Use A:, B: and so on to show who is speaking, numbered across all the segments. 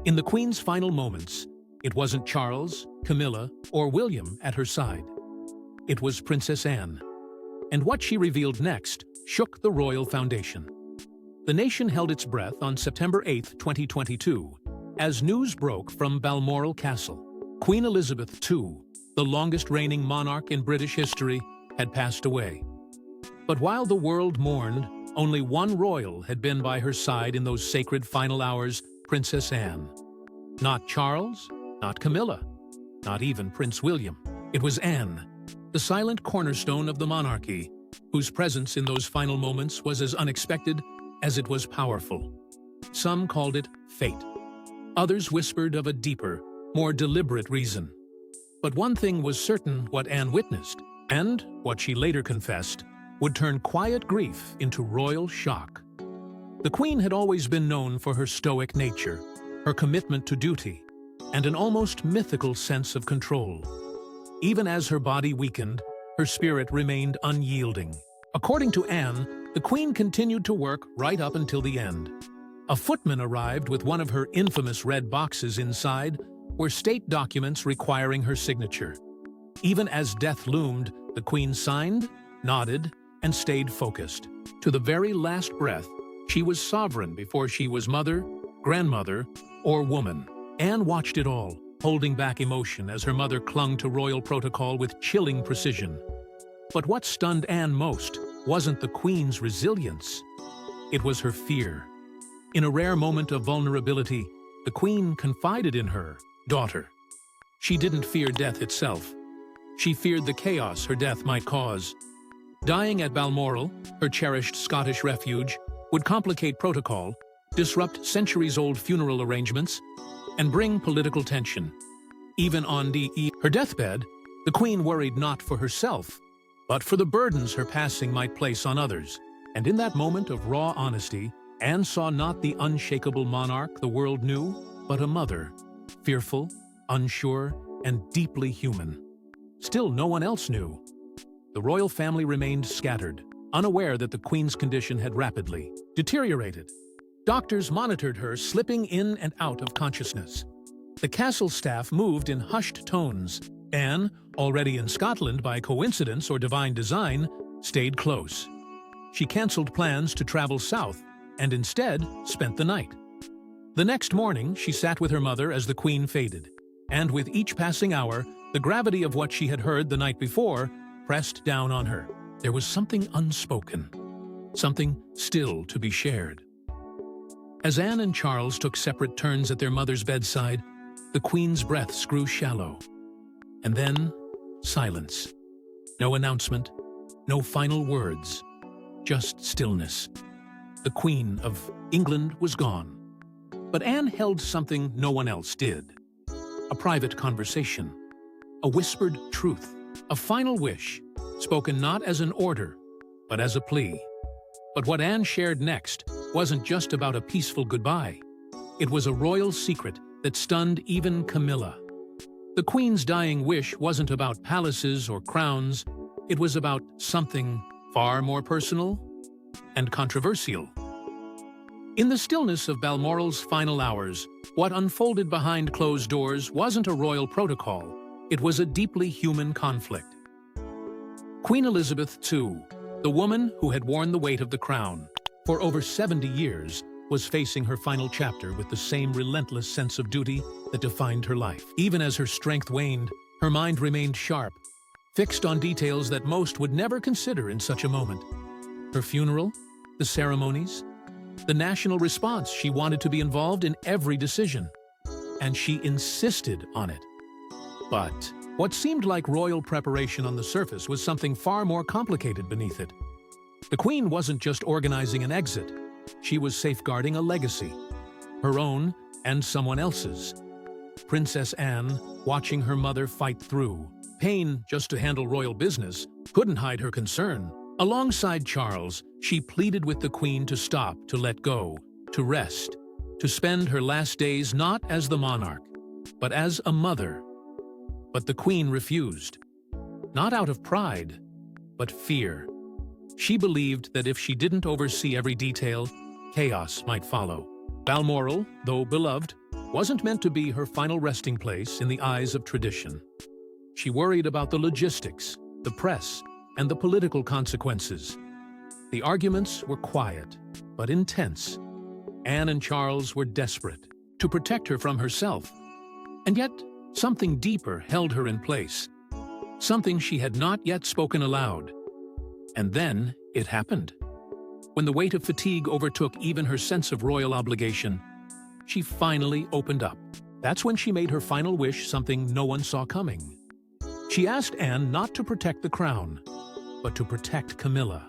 A: In the Queen's final moments, it wasn't Charles, Camilla, or William at her side. It was Princess Anne. And what she revealed next shook the royal foundation. The nation held its breath on September 8, 2022, as news broke from Balmoral Castle. Queen Elizabeth II, the longest reigning monarch in British history, had passed away. But while the world mourned, only one royal had been by her side in those sacred final hours: Princess Anne. Not Charles, not Camilla, not even Prince William. It was Anne, the silent cornerstone of the monarchy, whose presence in those final moments was as unexpected as it was powerful. Some called it fate. Others whispered of a deeper, more deliberate reason. But one thing was certain: what Anne witnessed, and what she later confessed, would turn quiet grief into royal shock. The Queen had always been known for her stoic nature, her commitment to duty, and an almost mythical sense of control. Even as her body weakened, her spirit remained unyielding. According to Anne, the Queen continued to work right up until the end. A footman arrived with one of her infamous red boxes. Inside were state documents requiring her signature. Even as death loomed, the Queen signed, nodded, and stayed focused. To the very last breath, she was sovereign before she was mother, grandmother, or woman. Anne watched it all, holding back emotion as her mother clung to royal protocol with chilling precision. But what stunned Anne most wasn't the Queen's resilience. It was her fear. In a rare moment of vulnerability, the Queen confided in her daughter. She didn't fear death itself. She feared the chaos her death might cause. Dying at Balmoral, her cherished Scottish refuge, would complicate protocol, disrupt centuries-old funeral arrangements, and bring political tension. Even on her deathbed, the Queen worried not for herself, but for the burdens her passing might place on others. And in that moment of raw honesty, Anne saw not the unshakable monarch the world knew, but a mother, fearful, unsure, and deeply human. Still, no one else knew. The royal family remained scattered, unaware that the Queen's condition had rapidly deteriorated. Doctors monitored her, slipping in and out of consciousness. The castle staff moved in hushed tones. Anne, already in Scotland by coincidence or divine design, stayed close. She cancelled plans to travel south and instead spent the night. The next morning, she sat with her mother as the Queen faded. And with each passing hour, the gravity of what she had heard the night before pressed down on her. There was something unspoken, something still to be shared. As Anne and Charles took separate turns at their mother's bedside, the Queen's breaths grew shallow. And then, silence. No announcement, no final words, just stillness. The Queen of England was gone. But Anne held something no one else did. A private conversation, a whispered truth, a final wish, spoken not as an order, but as a plea. But what Anne shared next wasn't just about a peaceful goodbye. It was a royal secret that stunned even Camilla. The Queen's dying wish wasn't about palaces or crowns. It was about something far more personal and controversial. In the stillness of Balmoral's final hours, what unfolded behind closed doors wasn't a royal protocol. It was a deeply human conflict. Queen Elizabeth II, the woman who had worn the weight of the crown for over 70 years, was facing her final chapter with the same relentless sense of duty that defined her life. Even as her strength waned, her mind remained sharp, fixed on details that most would never consider in such a moment. Her funeral, the ceremonies, the national response. She wanted to be involved in every decision, and she insisted on it. But what seemed like royal preparation on the surface was something far more complicated beneath it. The Queen wasn't just organizing an exit. She was safeguarding a legacy, her own and someone else's. Princess Anne, watching her mother fight through pain just to handle royal business, couldn't hide her concern. Alongside Charles, she pleaded with the Queen to stop, to let go, to rest, to spend her last days not as the monarch, but as a mother. But the Queen refused, not out of pride, but fear. She believed that if she didn't oversee every detail, chaos might follow. Balmoral, though beloved, wasn't meant to be her final resting place in the eyes of tradition. She worried about the logistics, the press, and the political consequences. The arguments were quiet, but intense. Anne and Charles were desperate to protect her from herself. And yet, something deeper held her in place. Something she had not yet spoken aloud. And then it happened. When the weight of fatigue overtook even her sense of royal obligation, she finally opened up. That's when she made her final wish, something no one saw coming. She asked Anne not to protect the crown, but to protect Camilla.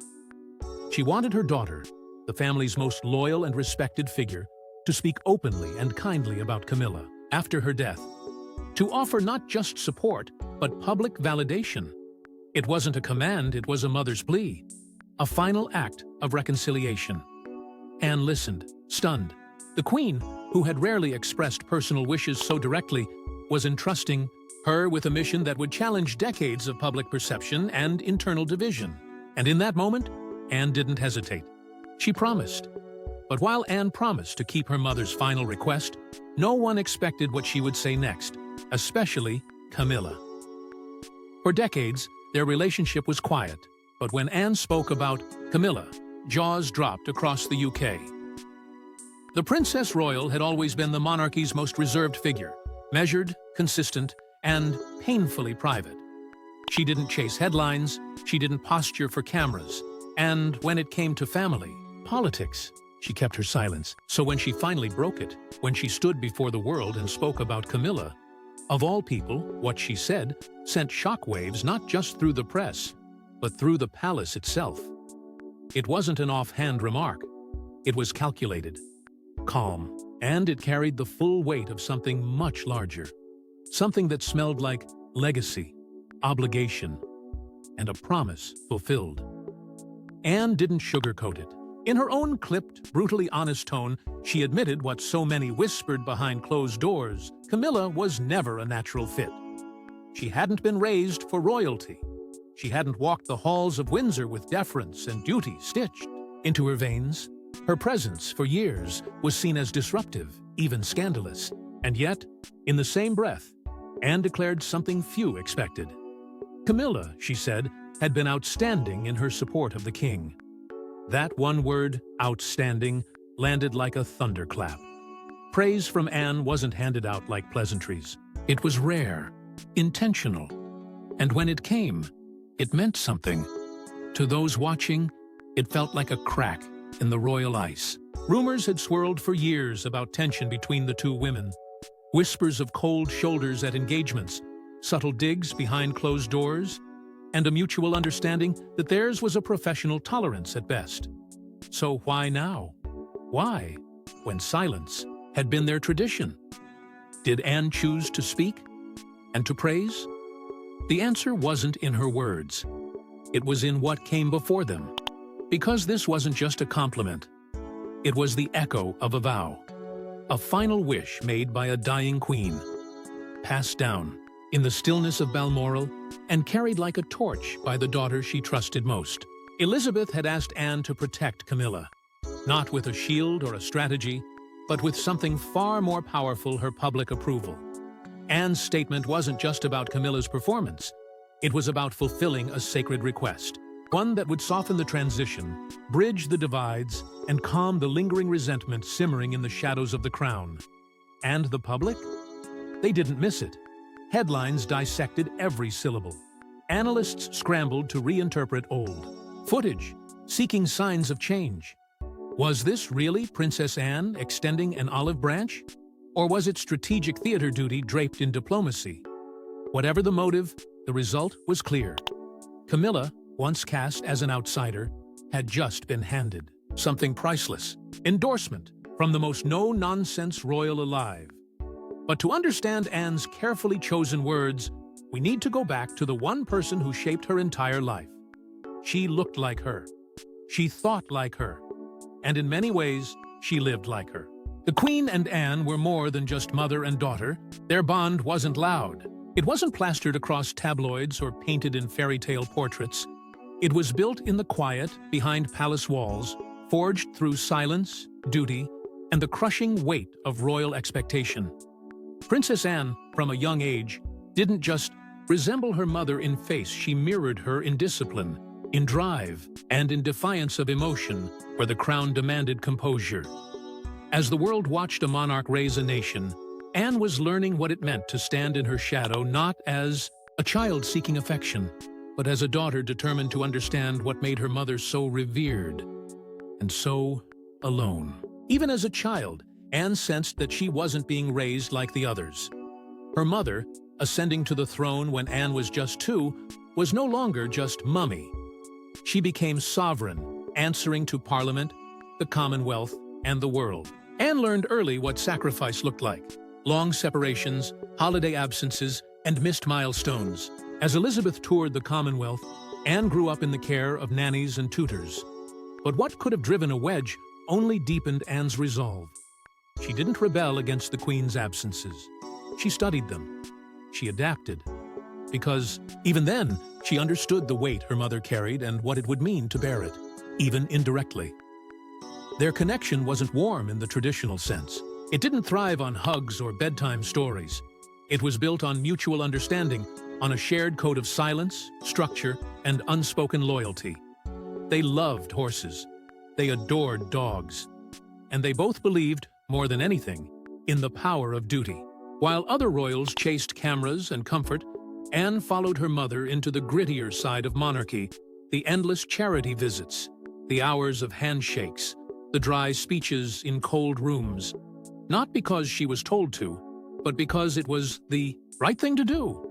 A: She wanted her daughter, the family's most loyal and respected figure, to speak openly and kindly about Camilla after her death, to offer not just support, but public validation. It wasn't a command, it was a mother's plea, a final act of reconciliation. Anne listened, stunned. The Queen, who had rarely expressed personal wishes so directly, was entrusting her with a mission that would challenge decades of public perception and internal division. And in that moment, Anne didn't hesitate. She promised. But while Anne promised to keep her mother's final request, no one expected what she would say next, especially Camilla. For decades, their relationship was quiet, but when Anne spoke about Camilla, jaws dropped across the UK. The Princess Royal had always been the monarchy's most reserved figure, measured, consistent, and painfully private. She didn't chase headlines, she didn't posture for cameras, and when it came to family, politics, she kept her silence. So when she finally broke it, when she stood before the world and spoke about Camilla, of all people, what she said sent shockwaves not just through the press, but through the palace itself. It wasn't an offhand remark. It was calculated, calm, and it carried the full weight of something much larger. Something that smelled like legacy, obligation, and a promise fulfilled. Anne didn't sugarcoat it. In her own clipped, brutally honest tone, she admitted what so many whispered behind closed doors: Camilla was never a natural fit. She hadn't been raised for royalty. She hadn't walked the halls of Windsor with deference and duty stitched into her veins. Her presence, for years, was seen as disruptive, even scandalous. And yet, in the same breath, Anne declared something few expected. Camilla, she said, had been outstanding in her support of the king. That one word, outstanding, landed like a thunderclap. Praise from Anne wasn't handed out like pleasantries. It was rare, intentional, and when it came, it meant something. To those watching, it felt like a crack in the royal ice. Rumors had swirled for years about tension between the two women. Whispers of cold shoulders at engagements, subtle digs behind closed doors, and a mutual understanding that theirs was a professional tolerance at best. So why now? Why, when silence had been their tradition? Did Anne choose to speak and to praise? The answer wasn't in her words. It was in what came before them. Because this wasn't just a compliment. It was the echo of a vow. A final wish made by a dying queen. Passed down in the stillness of Balmoral and carried like a torch by the daughter she trusted most. Elizabeth had asked Anne to protect Camilla. Not with a shield or a strategy, but with something far more powerful: her public approval. Anne's statement wasn't just about Camilla's performance. It was about fulfilling a sacred request, one that would soften the transition, bridge the divides, and calm the lingering resentment simmering in the shadows of the crown. And the public? They didn't miss it. Headlines dissected every syllable. Analysts scrambled to reinterpret old footage, seeking signs of change. Was this really Princess Anne extending an olive branch? Or was it strategic theater duty draped in diplomacy? Whatever the motive, the result was clear. Camilla, once cast as an outsider, had just been handed something priceless: endorsement from the most no-nonsense royal alive. But to understand Anne's carefully chosen words, we need to go back to the one person who shaped her entire life. She looked like her. She thought like her. And in many ways, she lived like her. The Queen and Anne were more than just mother and daughter. Their bond wasn't loud. It wasn't plastered across tabloids or painted in fairy tale portraits. It was built in the quiet, behind palace walls, forged through silence, duty, and the crushing weight of royal expectation. Princess Anne, from a young age, didn't just resemble her mother in face, she mirrored her in discipline, in drive, and in defiance of emotion, where the crown demanded composure. As the world watched a monarch raise a nation, Anne was learning what it meant to stand in her shadow, not as a child seeking affection, but as a daughter determined to understand what made her mother so revered and so alone. Even as a child, Anne sensed that she wasn't being raised like the others. Her mother, ascending to the throne when Anne was just 2, was no longer just mummy. She became sovereign, answering to Parliament, the Commonwealth, and the world. Anne learned early what sacrifice looked like: long separations, holiday absences, and missed milestones. As Elizabeth toured the Commonwealth, Anne grew up in the care of nannies and tutors. But what could have driven a wedge only deepened Anne's resolve. She didn't rebel against the Queen's absences. She studied them. She adapted. Because, even then, she understood the weight her mother carried and what it would mean to bear it, even indirectly. Their connection wasn't warm in the traditional sense. It didn't thrive on hugs or bedtime stories. It was built on mutual understanding, on a shared code of silence, structure, and unspoken loyalty. They loved horses. They adored dogs. And they both believed, more than anything, in the power of duty. While other royals chased cameras and comfort, Anne followed her mother into the grittier side of monarchy, the endless charity visits, the hours of handshakes, the dry speeches in cold rooms. Not because she was told to, but because it was the right thing to do.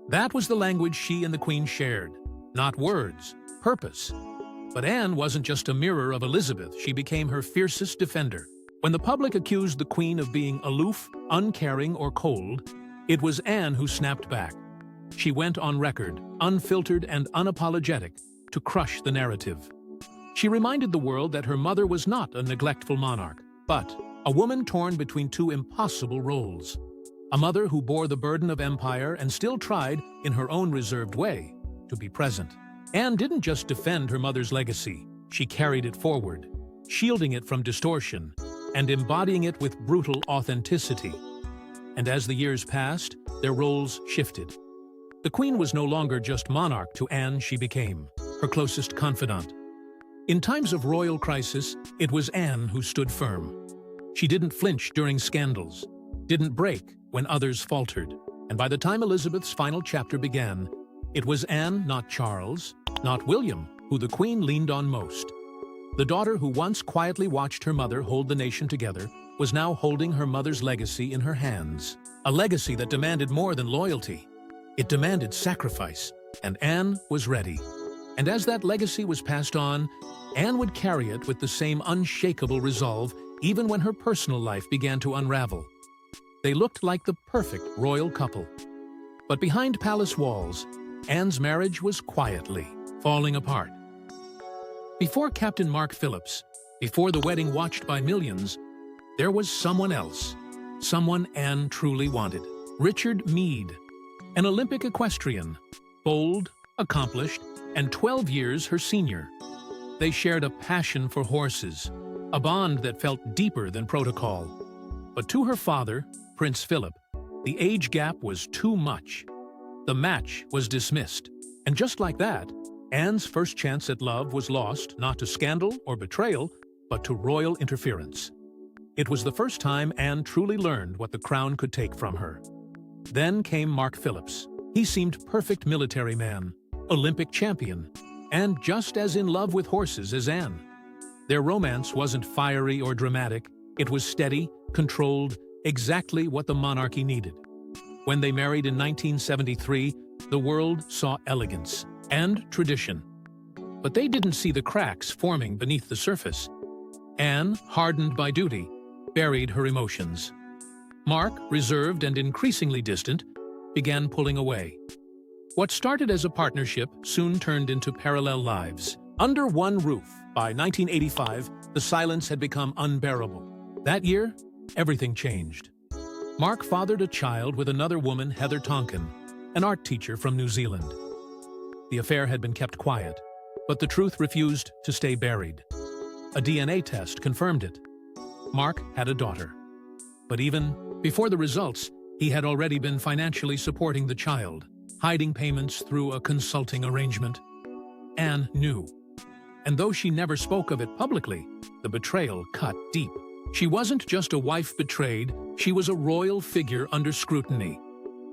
A: That was the language she and the Queen shared. Not words, purpose. But Anne wasn't just a mirror of Elizabeth, she became her fiercest defender. When the public accused the Queen of being aloof, uncaring, or cold, it was Anne who snapped back. She went on record, unfiltered and unapologetic, to crush the narrative. She reminded the world that her mother was not a neglectful monarch, but a woman torn between 2 impossible roles. A mother who bore the burden of empire and still tried, in her own reserved way, to be present. Anne didn't just defend her mother's legacy, she carried it forward, shielding it from distortion and embodying it with brutal authenticity. And as the years passed, their roles shifted. The Queen was no longer just monarch to Anne, she became her closest confidant. In times of royal crisis, it was Anne who stood firm. She didn't flinch during scandals, didn't break when others faltered. And by the time Elizabeth's final chapter began, it was Anne, not Charles, not William, who the Queen leaned on most. The daughter who once quietly watched her mother hold the nation together was now holding her mother's legacy in her hands. A legacy that demanded more than loyalty. It demanded sacrifice, and Anne was ready. And as that legacy was passed on, Anne would carry it with the same unshakable resolve even when her personal life began to unravel. They looked like the perfect royal couple. But behind palace walls, Anne's marriage was quietly falling apart. Before Captain Mark Phillips, before the wedding watched by millions, there was someone else, someone Anne truly wanted. Richard Meade, an Olympic equestrian, bold, accomplished, and 12 years her senior. They shared a passion for horses, a bond that felt deeper than protocol. But to her father, Prince Philip, the age gap was too much. The match was dismissed. And just like that, Anne's first chance at love was lost not to scandal or betrayal, but to royal interference. It was the first time Anne truly learned what the crown could take from her. Then came Mark Phillips. He seemed perfect military man, Olympic champion, and just as in love with horses as Anne. Their romance wasn't fiery or dramatic. It was steady, controlled, exactly what the monarchy needed. When they married in 1973, the world saw elegance and tradition. But they didn't see the cracks forming beneath the surface. Anne, hardened by duty, buried her emotions. Mark, reserved and increasingly distant, began pulling away. What started as a partnership soon turned into parallel lives. Under one roof, by 1985, the silence had become unbearable. That year, everything changed. Mark fathered a child with another woman, Heather Tonkin, an art teacher from New Zealand. The affair had been kept quiet, but the truth refused to stay buried. A DNA test confirmed it. Mark had a daughter. But even before the results, he had already been financially supporting the child, hiding payments through a consulting arrangement. Anne knew. And though she never spoke of it publicly, the betrayal cut deep. She wasn't just a wife betrayed, she was a royal figure under scrutiny,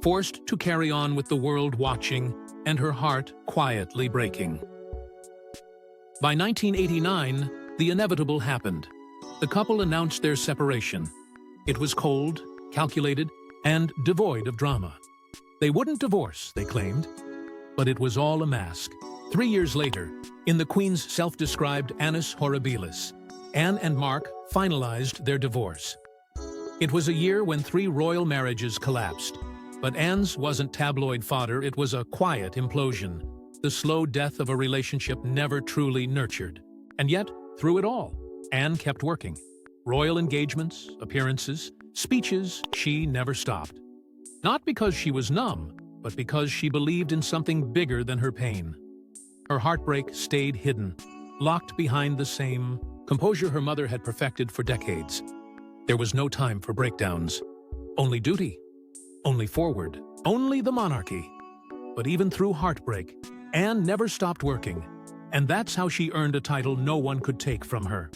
A: forced to carry on with the world watching and her heart quietly breaking. By 1989, the inevitable happened. The couple announced their separation. It was cold, calculated, and devoid of drama. They wouldn't divorce, they claimed, but it was all a mask. 3 years later, in the Queen's self-described Annus Horribilis, Anne and Mark finalized their divorce. It was a year when 3 royal marriages collapsed, but Anne's wasn't tabloid fodder, it was a quiet implosion, the slow death of a relationship never truly nurtured. And yet, through it all, Anne kept working. Royal engagements, appearances, speeches, she never stopped. Not because she was numb, but because she believed in something bigger than her pain. Her heartbreak stayed hidden, locked behind the same composure her mother had perfected for decades. There was no time for breakdowns. Only duty. Only forward. Only the monarchy. But even through heartbreak, Anne never stopped working, and that's how she earned a title no one could take from her.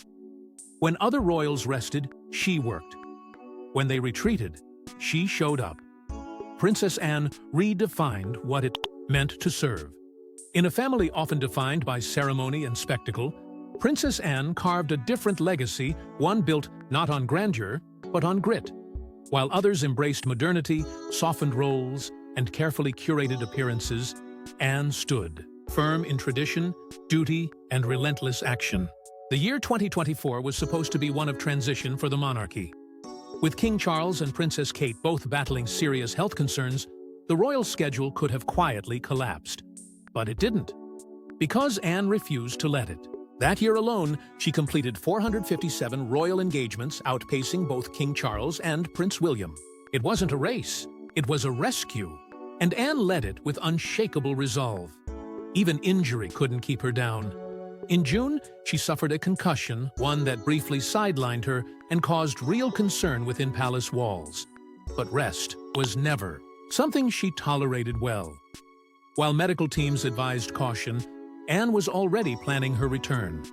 A: When other royals rested, she worked. When they retreated, she showed up. Princess Anne redefined what it meant to serve. In a family often defined by ceremony and spectacle, Princess Anne carved a different legacy, one built not on grandeur, but on grit. While others embraced modernity, softened roles, and carefully curated appearances, Anne stood, firm in tradition, duty, and relentless action. The year 2024 was supposed to be one of transition for the monarchy. With King Charles and Princess Kate both battling serious health concerns, the royal schedule could have quietly collapsed. But it didn't, because Anne refused to let it. That year alone, she completed 457 royal engagements, outpacing both King Charles and Prince William. It wasn't a race, it was a rescue, and Anne led it with unshakable resolve. Even injury couldn't keep her down. In June, she suffered a concussion, one that briefly sidelined her and caused real concern within palace walls. But rest was never something she tolerated well. While medical teams advised caution, Anne was already planning her return.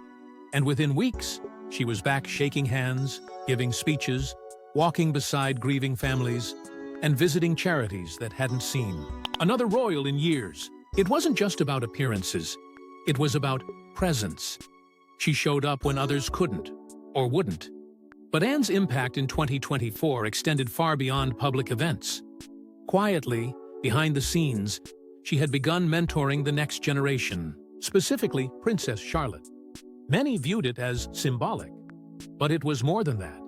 A: And within weeks, she was back shaking hands, giving speeches, walking beside grieving families, and visiting charities that hadn't seen another royal in years. It wasn't just about appearances. It was about presence. She showed up when others couldn't, or wouldn't. But Anne's impact in 2024 extended far beyond public events. Quietly, behind the scenes, she had begun mentoring the next generation, specifically Princess Charlotte. Many viewed it as symbolic, but it was more than that.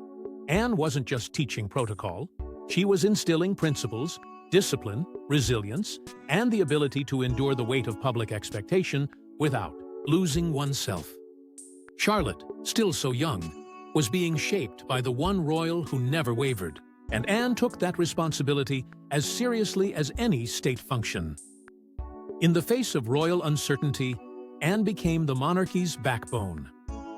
A: Anne wasn't just teaching protocol, she was instilling principles, discipline, resilience, and the ability to endure the weight of public expectation without losing oneself. Charlotte, still so young, was being shaped by the one royal who never wavered, and Anne took that responsibility as seriously as any state function. In the face of royal uncertainty, Anne became the monarchy's backbone.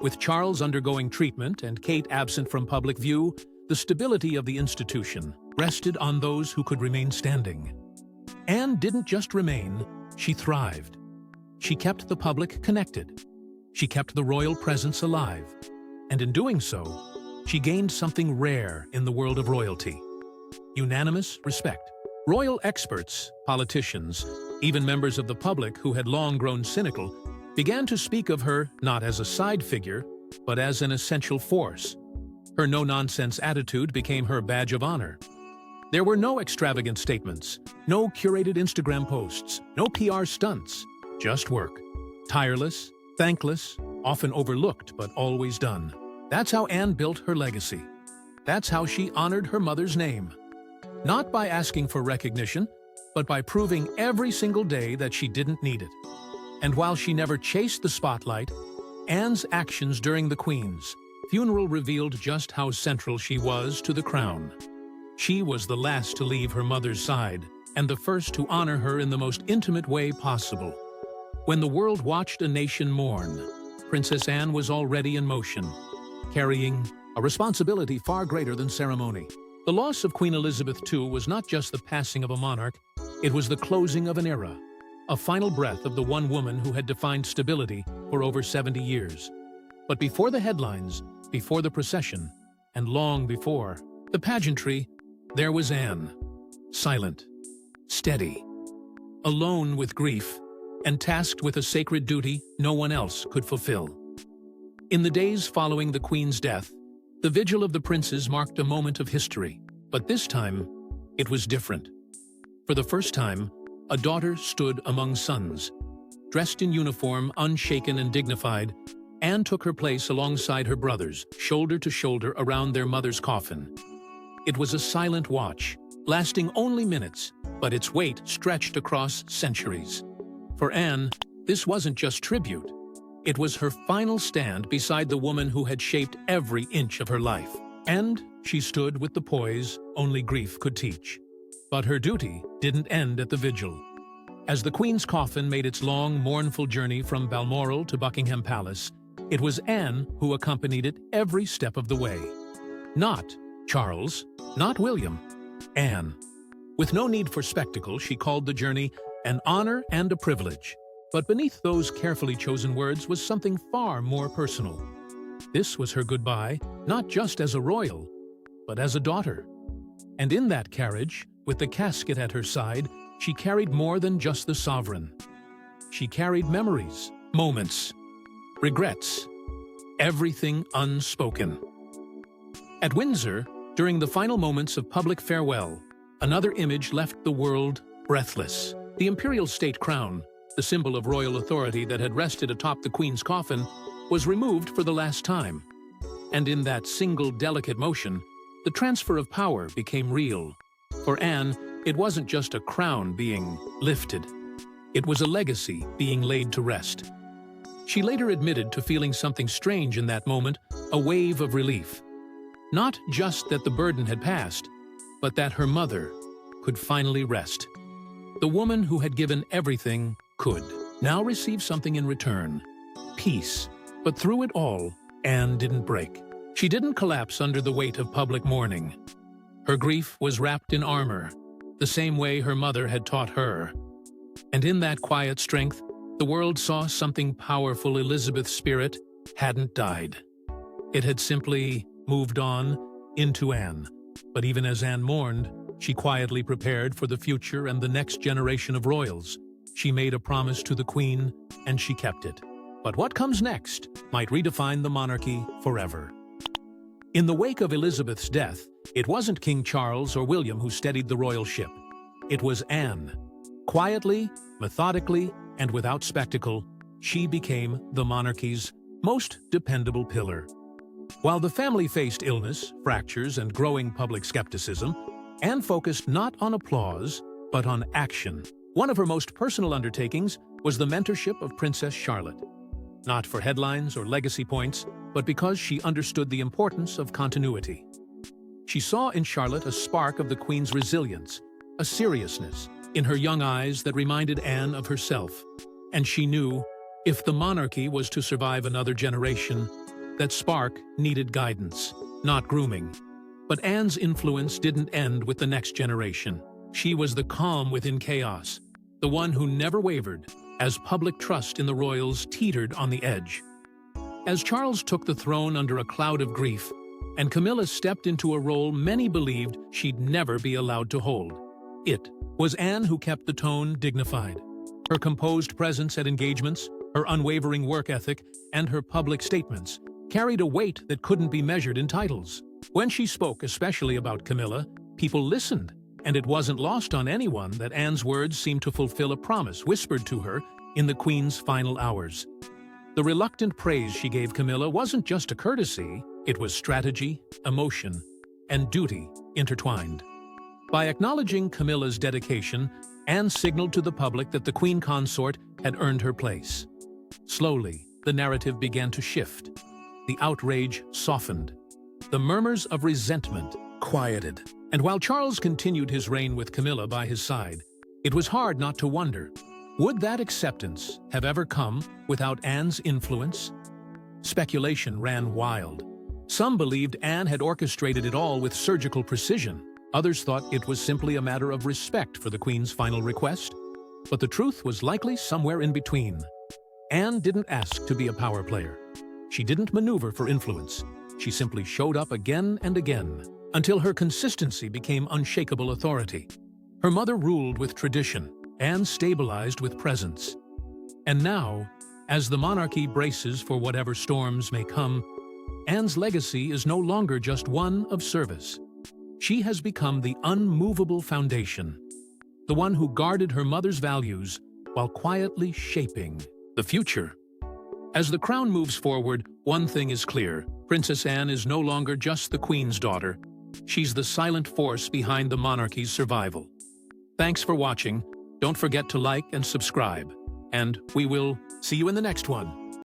A: With Charles undergoing treatment and Kate absent from public view, the stability of the institution rested on those who could remain standing. Anne didn't just remain, she thrived. She kept the public connected. She kept the royal presence alive. And in doing so, she gained something rare in the world of royalty: unanimous respect. Royal experts, politicians, even members of the public who had long grown cynical, began to speak of her not as a side figure, but as an essential force. Her no-nonsense attitude became her badge of honor. There were no extravagant statements, no curated Instagram posts, no PR stunts, just work. Tireless, thankless, often overlooked but always done. That's how Anne built her legacy. That's how she honored her mother's name. Not by asking for recognition, but by proving every single day that she didn't need it. And while she never chased the spotlight, Anne's actions during the Queen's funeral revealed just how central she was to the crown. She was the last to leave her mother's side, and the first to honor her in the most intimate way possible. When the world watched a nation mourn, Princess Anne was already in motion, carrying a responsibility far greater than ceremony. The loss of Queen Elizabeth II was not just the passing of a monarch, it was the closing of an era, a final breath of the one woman who had defined stability for over 70 years. But before the headlines, before the procession, and long before the pageantry, there was Anne, silent, steady, alone with grief, and tasked with a sacred duty no one else could fulfill. In the days following the Queen's death, the vigil of the princes marked a moment of history, but this time, it was different. For the first time, a daughter stood among sons. Dressed in uniform, unshaken and dignified, Anne took her place alongside her brothers, shoulder to shoulder around their mother's coffin. It was a silent watch, lasting only minutes, but its weight stretched across centuries. For Anne, this wasn't just tribute. It was her final stand beside the woman who had shaped every inch of her life. And she stood with the poise only grief could teach. But her duty didn't end at the vigil. As the Queen's coffin made its long, mournful journey from Balmoral to Buckingham Palace, it was Anne who accompanied it every step of the way. Not Charles, not William, Anne. With no need for spectacle, she called the journey an honor and a privilege. But beneath those carefully chosen words was something far more personal. This was her goodbye, not just as a royal, but as a daughter. And in that carriage, with the casket at her side, she carried more than just the sovereign. She carried memories, moments, regrets, everything unspoken. At Windsor, during the final moments of public farewell, another image left the world breathless. The imperial state crown, the symbol of royal authority that had rested atop the Queen's coffin, was removed for the last time. And in that single delicate motion, the transfer of power became real. For Anne, it wasn't just a crown being lifted. It was a legacy being laid to rest. She later admitted to feeling something strange in that moment, a wave of relief. Not just that the burden had passed, but that her mother could finally rest. The woman who had given everything could now receive something in return, peace. But through it all, Anne didn't break. She didn't collapse under the weight of public mourning. Her grief was wrapped in armor, the same way her mother had taught her. And in that quiet strength, the world saw something powerful. Elizabeth's spirit hadn't died. It had simply moved on into Anne. But even as Anne mourned, she quietly prepared for the future and the next generation of royals. She made a promise to the Queen, and she kept it. But what comes next might redefine the monarchy forever. In the wake of Elizabeth's death, it wasn't King Charles or William who steadied the royal ship. It was Anne. Quietly, methodically, and without spectacle, she became the monarchy's most dependable pillar. While the family faced illness, fractures, and growing public skepticism, Anne focused not on applause, but on action. One of her most personal undertakings was the mentorship of Princess Charlotte. Not for headlines or legacy points, but because she understood the importance of continuity. She saw in Charlotte a spark of the Queen's resilience, a seriousness in her young eyes that reminded Anne of herself. And she knew, if the monarchy was to survive another generation, that spark needed guidance, not grooming. But Anne's influence didn't end with the next generation. She was the calm within chaos, the one who never wavered, as public trust in the royals teetered on the edge. As Charles took the throne under a cloud of grief, and Camilla stepped into a role many believed she'd never be allowed to hold, it was Anne who kept the tone dignified. Her composed presence at engagements, her unwavering work ethic, and her public statements carried a weight that couldn't be measured in titles. When she spoke, especially about Camilla, people listened, and it wasn't lost on anyone that Anne's words seemed to fulfill a promise whispered to her in the Queen's final hours. The reluctant praise she gave Camilla wasn't just a courtesy, it was strategy, emotion, and duty intertwined. By acknowledging Camilla's dedication, Anne signaled to the public that the Queen Consort had earned her place. Slowly, the narrative began to shift. The outrage softened. The murmurs of resentment quieted. And while Charles continued his reign with Camilla by his side, it was hard not to wonder, would that acceptance have ever come without Anne's influence? Speculation ran wild. Some believed Anne had orchestrated it all with surgical precision. Others thought it was simply a matter of respect for the Queen's final request. But the truth was likely somewhere in between. Anne didn't ask to be a power player. She didn't maneuver for influence. She simply showed up again and again, until her consistency became unshakable authority. Her mother ruled with tradition, Anne stabilized with presence. And now, as the monarchy braces for whatever storms may come, Anne's legacy is no longer just one of service. She has become the unmovable foundation, the one who guarded her mother's values while quietly shaping the future. As the crown moves forward, one thing is clear. Princess Anne is no longer just the Queen's daughter. She's the silent force behind the monarchy's survival. Thanks for watching. Don't forget to like and subscribe. And we will see you in the next one.